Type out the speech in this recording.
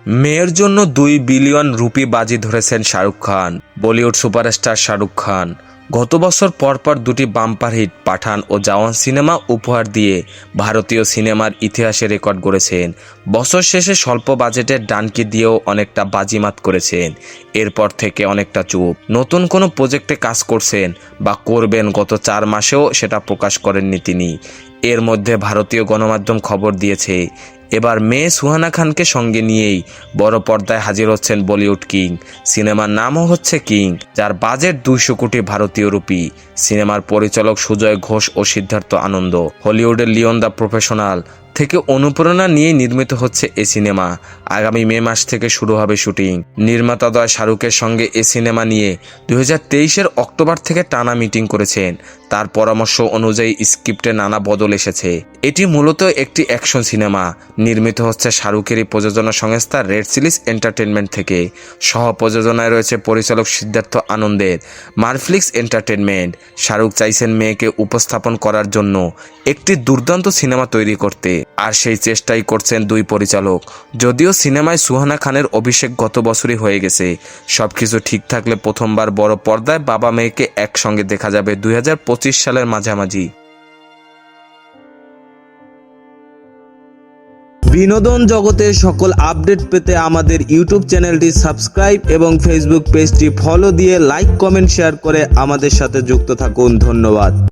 মেয়ের জন্য 2 billion rupee বাজি ধরেছেন শাহরুখ খান। বলিউড সুপারস্টার শাহরুখ খান গত বছর পরপর দুটি বাম্পার হিট পাঠান ও জওয়ান সিনেমা উপহার দিয়ে ভারতীয় সিনেমার ইতিহাসে রেকর্ড গড়েছেন। বছর শেষে স্বল্প বাজেটের ডানকি দিয়েও অনেকটা বাজিমাত করেছেন। এরপর থেকে অনেকটা চুপ। নতুন কোনো প্রজেক্টে কাজ করছেন বা করবেন গত 4 মাসেও সেটা প্রকাশ করেননি তিনি। এর মধ্যে ভারতীয় গণমাধ্যম খবর দিয়েছে এবার মেয়ে সুহানা খানকে সঙ্গে নিয়েই বড় পর্দায় হাজির হচ্ছেন বলিউড কিং। সিনেমার নামও হচ্ছে কিং, যার বাজেট 200 কোটি ভারতীয় রুপি। সিনেমার পরিচালক সুজয় ঘোষ ও সিদ্ধার্থ আনন্দ। হলিউডের লিওন দ্য প্রফেশনাল থেকে অনুপ্রেরণা নিয়ে নির্মিত হচ্ছে এ সিনেমা। আগামী মে মাস থেকে শুরু হবে শুটিং। নির্মাতাদ্বয় শাহরুখের সঙ্গে এ সিনেমা নিয়ে 2023-এর অক্টোবর থেকে টানা মিটিং করেছেন। তার পরামর্শ অনুযায়ী স্ক্রিপ্টে নানা বদল এসেছে। এটি মূলত একটি অ্যাকশন সিনেমা। নির্মিত হচ্ছে শাহরুখেরই প্রযোজনা সংস্থা রেড চিলিজ এন্টারটেনমেন্ট থেকে। সহ প্রযোজনায় রয়েছে পরিচালক সিদ্ধার্থ আনন্দের মারফ্লিক্স এন্টারটেনমেন্ট। শাহরুখ চাইছেন মেয়েকে উপস্থাপন করার জন্য একটি দুর্দান্ত সিনেমা তৈরি করতে, আর সেই চেষ্টাই করছেন দুই পরিচালক। যদিও সিনেমায় সুহানা খানের অভিষেক গত বছরই হয়ে গেছে। সবকিছু ঠিক থাকলে প্রথমবার বড় পর্দায় বাবা মেয়েকে একসঙ্গে দেখা যাবে 2025 সালের মাঝামাঝি। বিনোদন জগতের সকল আপডেট পেতে আমাদের ইউটিউব চ্যানেলটি সাবস্ক্রাইব এবং ফেসবুক পেজটি ফলো দিয়ে লাইক, কমেন্ট, শেয়ার করে আমাদের সাথে যুক্ত থাকুন। ধন্যবাদ।